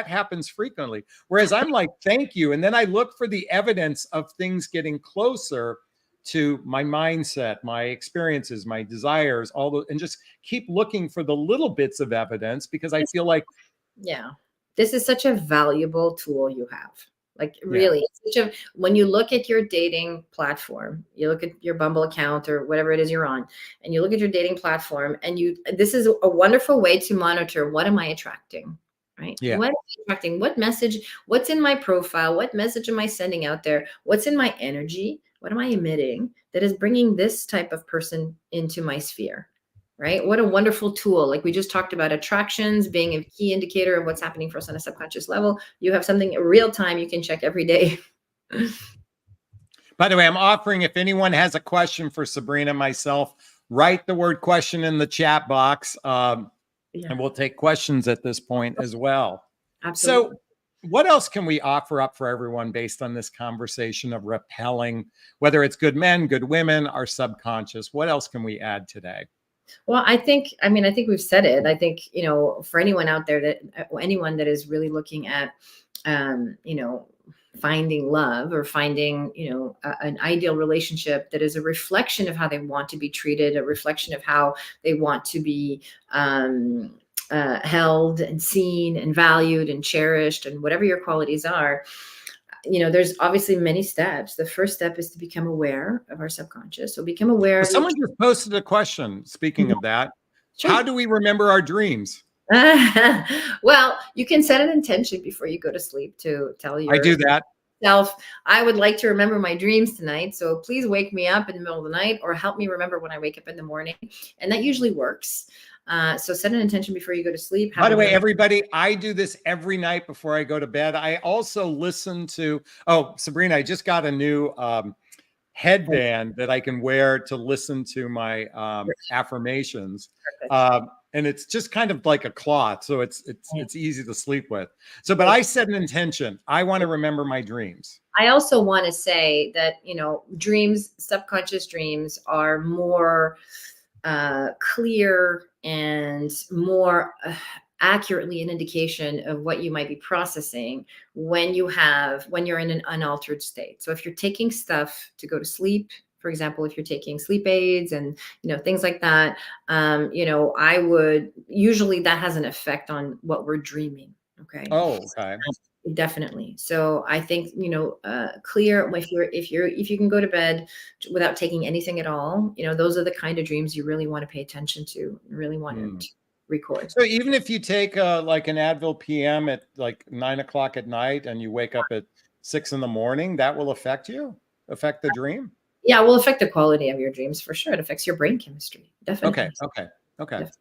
S1: happens frequently. Whereas I'm like, thank you. And then I look for the evidence of things getting closer to my mindset, my experiences, my desires, and just keep looking for the little bits of evidence, because I feel like,
S2: this is such a valuable tool you have. Like, really, when you look at your dating platform, you look at your Bumble account or whatever it is you're on, and you look at your dating platform, and this is a wonderful way to monitor, what am I attracting? Right?
S1: Yeah.
S2: What am I attracting? What message? What's in my profile? What message am I sending out there? What's in my energy? What am I emitting that is bringing this type of person into my sphere? Right? What a wonderful tool. Like we just talked about attractions being a key indicator of what's happening for us on a subconscious level. You have something in real time you can check every day.
S1: By the way, I'm offering, if anyone has a question for Sabrina, myself, write the word question in the chat box. And we'll take questions at this point as well.
S2: Absolutely.
S1: So what else can we offer up for everyone based on this conversation of repelling, whether it's good men, good women, our subconscious? What else can we add today?
S2: Well, I think we've said it. I think, for anyone out there, anyone that is really looking at, finding love, or finding, an ideal relationship that is a reflection of how they want to be treated, a reflection of how they want to be held and seen and valued and cherished, and whatever your qualities are, there's obviously many steps. The first step is to become aware of our subconscious. So become aware.
S1: Well, someone just posted a question. Speaking of that,
S2: Sure.
S1: How do we remember our dreams?
S2: Well, you can set an intention before you go to sleep to tell
S1: I do that.
S2: Self, I would like to remember my dreams tonight. So please wake me up in the middle of the night, or help me remember when I wake up in the morning. And that usually works. So set an intention before you go to sleep.
S1: By the way, everybody, I do this every night before I go to bed. I also listen to, Sabrina, I just got a new headband that I can wear to listen to my affirmations. And it's just kind of like a cloth, so it's easy to sleep with. So, but I set an intention. I want to remember my dreams.
S2: I also want to say that, you know, dreams, subconscious dreams are more clear and more accurately an indication of what you might be processing when you're in an unaltered state. So if you're taking stuff to go to sleep, for example, if you're taking sleep aids and, you know, things like that, you know, I would usually that has an effect on what we're dreaming. Okay.
S1: Oh, okay.
S2: Definitely. So I think, you know, clear, if you can go to bed without taking anything at all, you know, those are the kind of dreams you really want to pay attention to, really want to record.
S1: So even if you take like an Advil PM at like 9 o'clock at night and you wake up at 6 in the morning, that will affect the dream?
S2: Yeah, it will affect the quality of your dreams for sure. It affects your brain chemistry. Definitely.
S1: Okay.
S2: Definitely.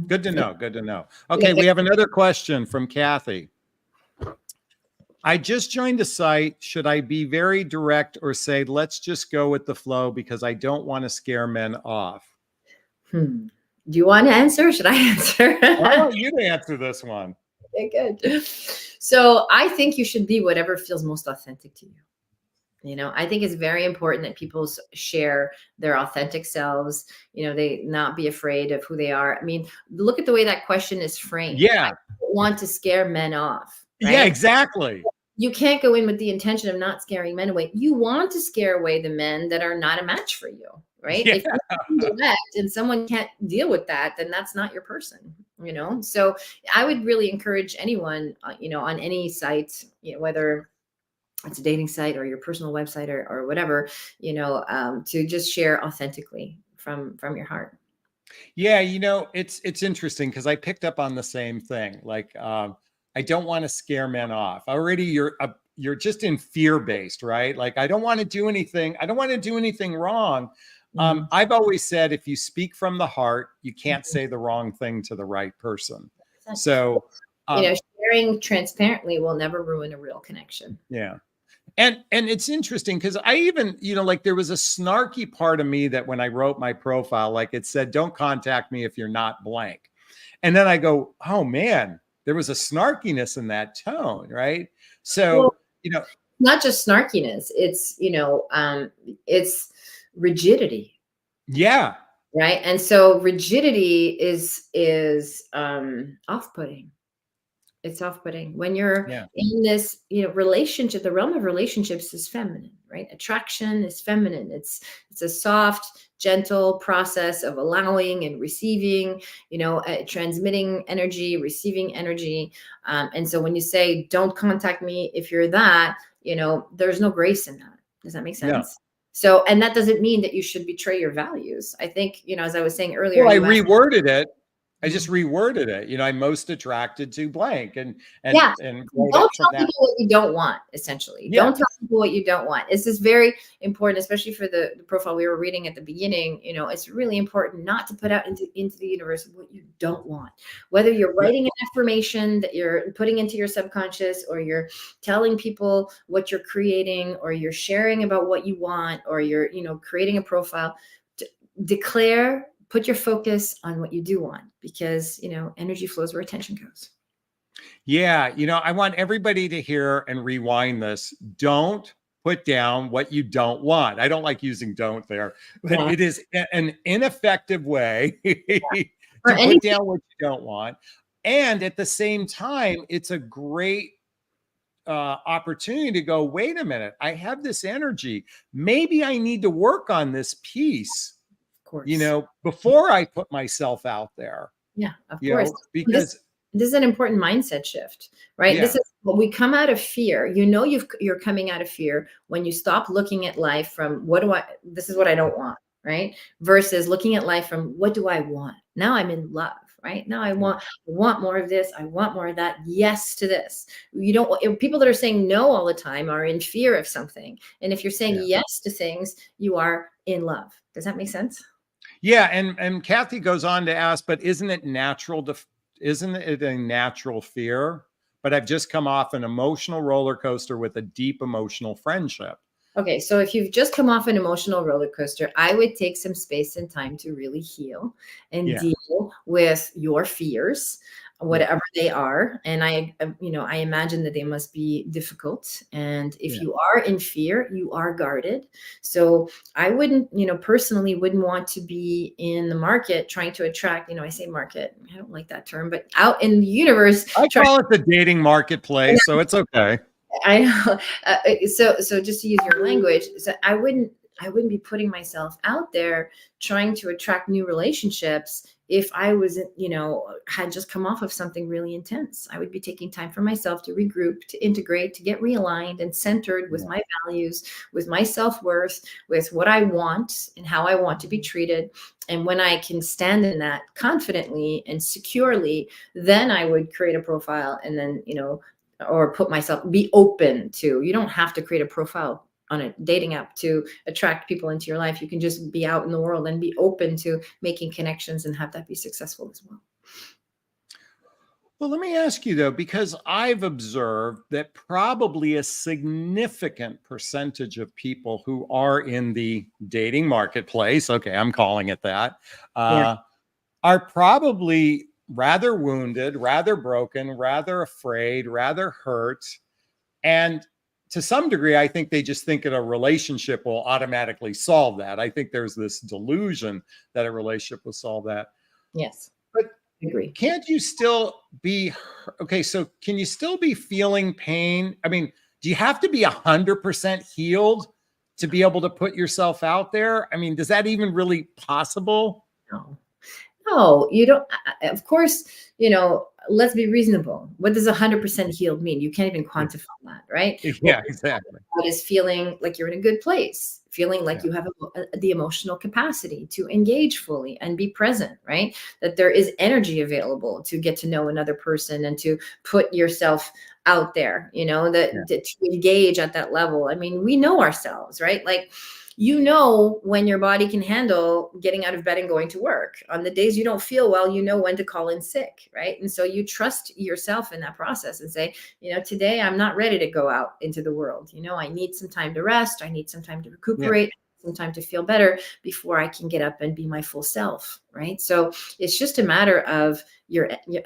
S1: Good to know. Good to know. Okay, we have another question from Kathy. I just joined a site. Should I be very direct or say, let's just go with the flow because I don't want to scare men off?
S2: Do you want to answer? Or should I answer?
S1: I want you to answer this one.
S2: Okay, good. So I think you should be whatever feels most authentic to you. You know, I think it's very important that people share their authentic selves. You know, they not be afraid of who they are. I mean, look at the way that question is framed.
S1: Yeah.
S2: I don't want to scare men off. Right?
S1: Yeah, exactly.
S2: You can't go in with the intention of not scaring men away. You want to scare away the men that are not a match for you, right?
S1: Yeah.
S2: If you're direct and someone can't deal with that, then that's not your person, you know? So I would really encourage anyone, you know, on any site, you know, whether it's a dating site or your personal website or whatever, you know, to just share authentically from your heart.
S1: Yeah, you know, it's interesting because I picked up on the same thing. Like, I don't want to scare men off. Already, you're just in fear based, right? Like, I don't want to do anything. I don't want to do anything wrong. I've always said, if you speak from the heart, you can't say the wrong thing to the right person. So,
S2: you know, sharing transparently will never ruin a real connection.
S1: Yeah. And it's interesting because I even, you know, like there was a snarky part of me that when I wrote my profile, like it said, don't contact me if you're not blank. And then I go, oh man, there was a snarkiness in that tone, right? So, well, you know,
S2: not just snarkiness, it's, you know, it's rigidity.
S1: Yeah.
S2: Right. And so rigidity is off-putting. It's off-putting when you're in this, you know, relationship. The realm of relationships is feminine, right? Attraction is feminine. It's a soft, gentle process of allowing and receiving, you know, transmitting energy, receiving energy. And so when you say, don't contact me if you're that, you know, there's no grace in that. Does that make sense?
S1: No.
S2: So, and that doesn't mean that you should betray your values. I think, you know, as I was saying earlier,
S1: well, I reworded it. I just reworded it. You know, I'm most attracted to blank and
S2: don't tell people what you don't want, essentially. Yeah. Don't tell people what you don't want. This is very important, especially for the profile we were reading at the beginning. You know, it's really important not to put out into the universe what you don't want. Whether you're writing an affirmation that you're putting into your subconscious, or you're telling people what you're creating, or you're sharing about what you want, or you're, you know, creating a profile, declare. Put your focus on what you do want, because, you know, energy flows where attention goes.
S1: Yeah. You know, I want everybody to hear and rewind this. Don't put down what you don't want. I don't like using don't there, but it is an ineffective way to put down what you don't want. And at the same time, it's a great opportunity to go, wait a minute, I have this energy. Maybe I need to work on this piece. You know, before I put myself out there.
S2: Yeah, of course.
S1: Because
S2: this is an important mindset shift, right? Yeah. This is when we come out of fear. You know, you're coming out of fear when you stop looking at life from this is what I don't want, right? Versus looking at life from what do I want? Now I'm in love, right? Now I want more of this. I want more of that. Yes to this. You don't. People that are saying no all the time are in fear of something. And if you're saying yes to things, you are in love. Does that make sense?
S1: Yeah, and Kathy goes on to ask, but isn't it a natural fear? But I've just come off an emotional roller coaster with a deep emotional friendship.
S2: Okay, so if you've just come off an emotional roller coaster, I would take some space and time to really heal and
S1: Yeah.
S2: deal with your fears,
S1: Yeah.
S2: whatever they are. And I imagine that they must be difficult. And if
S1: Yeah.
S2: you are in fear, you are guarded. So I wouldn't, personally wouldn't want to be in the market trying to attract, I say market, I don't like that term, but out in the universe,
S1: I
S2: trying.
S1: call it the dating marketplace, so it's okay.
S2: I know. So just to use your language, so I wouldn't be putting myself out there trying to attract new relationships if I wasn't, had just come off of something really intense. I would be taking time for myself to regroup, to integrate, to get realigned and centered with
S1: Yeah.
S2: my values, with my self-worth, with what I want and how I want to be treated. And when I can stand in that confidently and securely, then I would create a profile and then, or put myself, be open to. You don't have to create a profile on a dating app to attract people into your life. You can just be out in the world and be open to making connections and have that be successful as well.
S1: Well, let me ask you though, because I've observed that probably a significant percentage of people who are in the dating marketplace, okay, I'm calling it that,
S2: Yeah.
S1: uh, are probably rather wounded, rather broken, rather afraid, rather hurt. And to some degree, I think they just think that a relationship will automatically solve that. I think there's this delusion that a relationship will solve that.
S2: Yes.
S1: But
S2: I agree.
S1: can't you still be okay? So can you still be feeling pain? I mean, do you have to be 100% healed to be able to put yourself out there? I mean, does that even really possible?
S2: No. No, you don't. Of course, let's be reasonable. What does 100% healed mean? You can't even quantify that, right? What
S1: Yeah, exactly.
S2: is feeling like you're in a good place, feeling like
S1: Yeah,
S2: you have the emotional capacity to engage fully and be present, right? That there is energy available to get to know another person and to put yourself out there,
S1: yeah,
S2: that to engage at that level. I mean, we know ourselves, right? Like, when your body can handle getting out of bed and going to work. On the days you don't feel well, you know when to call in sick, right? And so you trust yourself in that process and say, today I'm not ready to go out into the world. I need some time to rest. I need some time to
S1: yeah.
S2: recuperate, some time to feel better before I can get up and be my full self, right? So it's just a matter of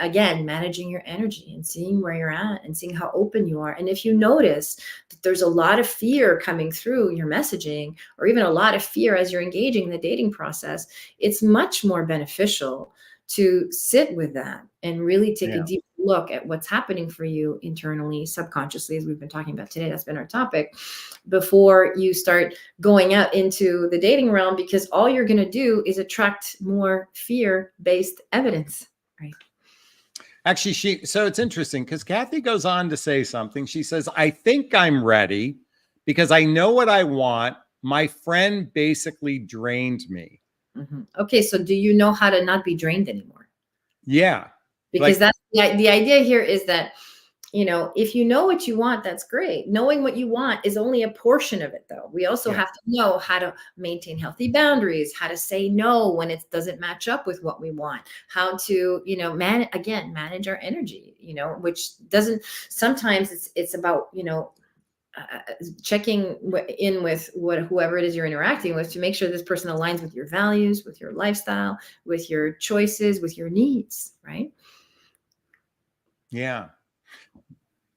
S2: again, managing your energy and seeing where you're at and seeing how open you are. And if you notice that there's a lot of fear coming through your messaging, or even a lot of fear as you're engaging in the dating process, it's much more beneficial to sit with that and really take a
S1: Yeah.
S2: deep look at what's happening for you internally, subconsciously, as we've been talking about today. That's been our topic, before you start going out into the dating realm, because all you're going to do is attract more fear-based evidence, right?
S1: Actually, so it's interesting because Kathy goes on to say something. She says, I think I'm ready because I know what I want. My friend basically drained me.
S2: Okay, so do you know how to not be drained anymore?
S1: Yeah.
S2: Because
S1: Like,
S2: that's the idea here, is that, if you know what you want, that's great. Knowing what you want is only a portion of it, though. We also
S1: yeah,
S2: have to know how to maintain healthy boundaries, how to say no when it doesn't match up with what we want, how to, manage our energy, which doesn't, sometimes it's about, checking in with whoever it is you're interacting with to make sure this person aligns with your values, with your lifestyle, with your choices, with your needs, right?
S1: yeah.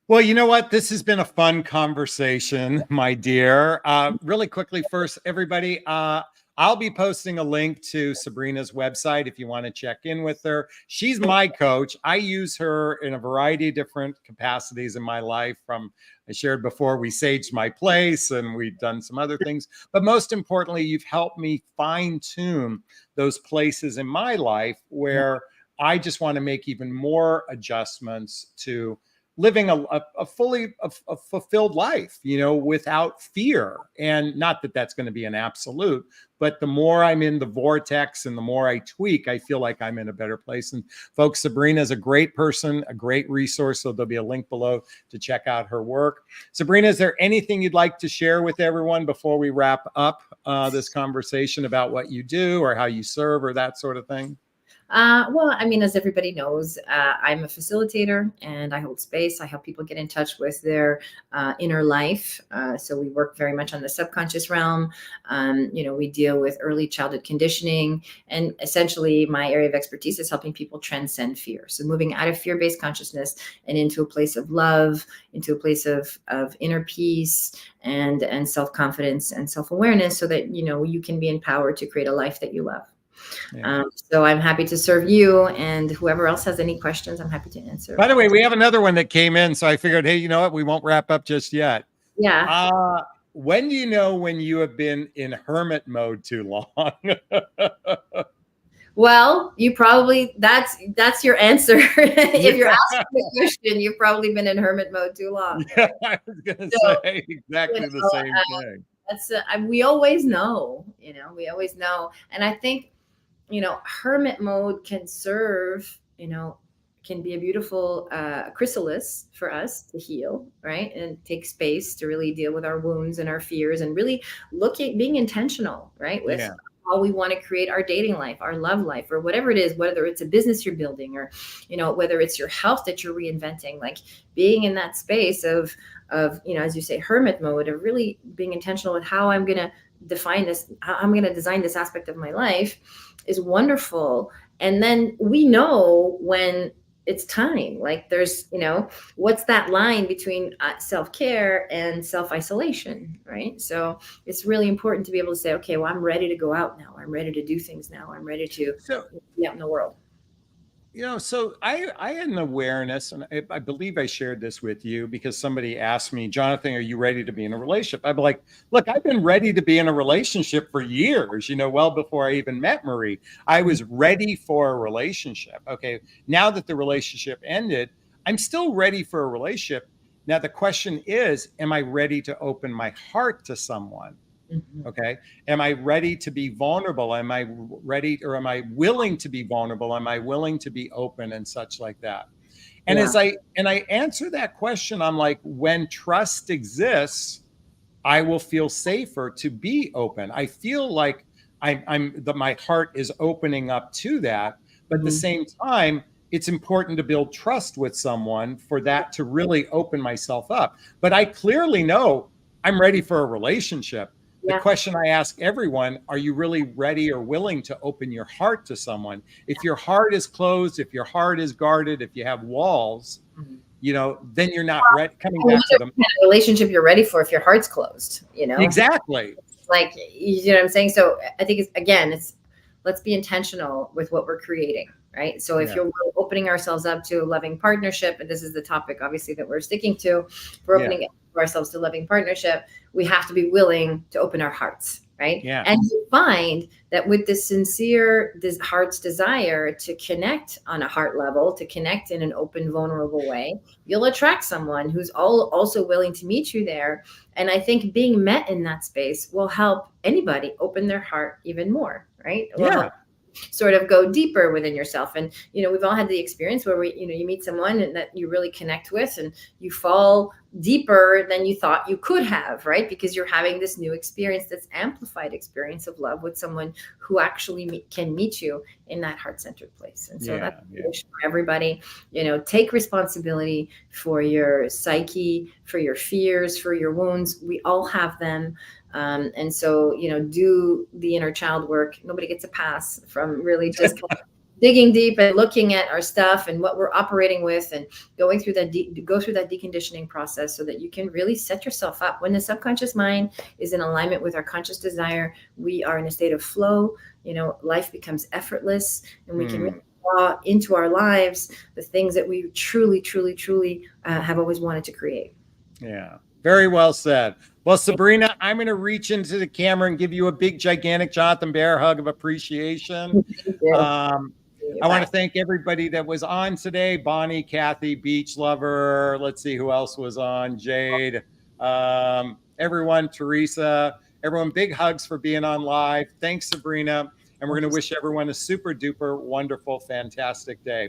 S1: Well, you know what? This has been a fun conversation, my dear. Really quickly, first, everybody, I'll be posting a link to Sabrina's website if you want to check in with her. She's my coach. I use her in a variety of different capacities in my life. From, I shared before, we saged my place and we've done some other things. But most importantly, you've helped me fine tune those places in my life
S2: Yeah.
S1: where I just want to make even more adjustments to living a fully a fulfilled life, without fear. And not that that's going to be an absolute, but the more I'm in the vortex and the more I tweak, I feel like I'm in a better place. And folks, Sabrina is a great person, a great resource. So there'll be a link below to check out her work. Sabrina, is there anything you'd like to share with everyone before we wrap up this conversation about what you do or how you serve or that sort of thing?
S2: Well, I mean, as everybody knows, I'm a facilitator and I hold space. I help people get in touch with their inner life. So we work very much on the subconscious realm. We deal with early childhood conditioning. And essentially, my area of expertise is helping people transcend fear. So moving out of fear-based consciousness and into a place of love, into a place of inner peace and self-confidence and self-awareness so that, you can be empowered to create a life that you love.
S1: Yeah.
S2: So I'm happy to serve you, and whoever else has any questions, I'm happy to answer.
S1: By the way, we have another one that came in, so I figured, hey, you know what? We won't wrap up just yet.
S2: Yeah.
S1: When do you know when you have been in hermit mode too long?
S2: Well, you probably that's your answer. If you're asking the question, you've probably been in hermit mode too long.
S1: Yeah, I was gonna say exactly the same thing.
S2: That's we always know, we always know, and I think hermit mode can serve, can be a beautiful chrysalis for us to heal, right? And take space to really deal with our wounds and our fears and really look at being intentional, right? With how we want to create our dating life, our love life, or whatever it is, whether it's a business you're building or, whether it's your health that you're reinventing, like being in that space of, as you say, hermit mode, of really being intentional with how I'm going to define this, how I'm going to design this aspect of my life is wonderful. And then we know when it's time, like there's, what's that line between self-care and self-isolation, right? So it's really important to be able to say, okay, well, I'm ready to go out now. I'm ready to do things now. I'm ready to be out in the world.
S1: So I had an awareness, and I believe I shared this with you because somebody asked me, Jonathan, are you ready to be in a relationship? I'd be like, look, I've been ready to be in a relationship for years, well before I even met Marie. I was ready for a relationship. Okay. Now that the relationship ended, I'm still ready for a relationship. Now, the question is, am I ready to open my heart to someone? Okay. Am I ready to be vulnerable? Am I ready, or am I willing to be vulnerable? Am I willing to be open and such like that? And as I answer that question, I'm like, when trust exists, I will feel safer to be open. I feel like my heart is opening up to that. But at the same time, it's important to build trust with someone for that to really open myself up. But I clearly know I'm ready for a relationship. The question I ask everyone, are you really ready or willing to open your heart to someone? If your heart is closed, if your heart is guarded, if you have walls, then you're not ready. Coming back to the
S2: relationship you're ready for if your heart's closed,
S1: Exactly.
S2: Like, you know what I'm saying? So I think let's be intentional with what we're creating, right? So if you're opening ourselves up to a loving partnership, and this is the topic obviously that we're sticking to, we're opening ourselves to loving partnership, we have to be willing to open our hearts, right?
S1: Yeah.
S2: And you find that with this sincere heart's desire to connect on a heart level, to connect in an open, vulnerable way, you'll attract someone who's also willing to meet you there. And I think being met in that space will help anybody open their heart even more, right? It will help sort of go deeper within yourself. And, we've all had the experience where you meet someone and that you really connect with and you fall deeper than you thought you could have, right? Because you're having this new experience, that's amplified experience of love with someone who actually can meet you in that heart-centered place. And so that's a wish for everybody, take responsibility for your psyche, for your fears, for your wounds. We all have them. And so, do the inner child work. Nobody gets a pass from really just digging deep and looking at our stuff and what we're operating with and going through that, go through that deconditioning process so that you can really set yourself up. When the subconscious mind is in alignment with our conscious desire, we are in a state of flow. Life becomes effortless and we can really draw into our lives the things that we truly, truly, truly have always wanted to create.
S1: Yeah. Very well said. Well, Sabrina, I'm going to reach into the camera and give you a big, gigantic Jonathan Bear hug of appreciation. I want to thank everybody that was on today. Bonnie, Kathy, Beach Lover. Let's see who else was on. Jade, everyone, Teresa, everyone, big hugs for being on live. Thanks, Sabrina. And we're going to wish everyone a super duper wonderful, fantastic day.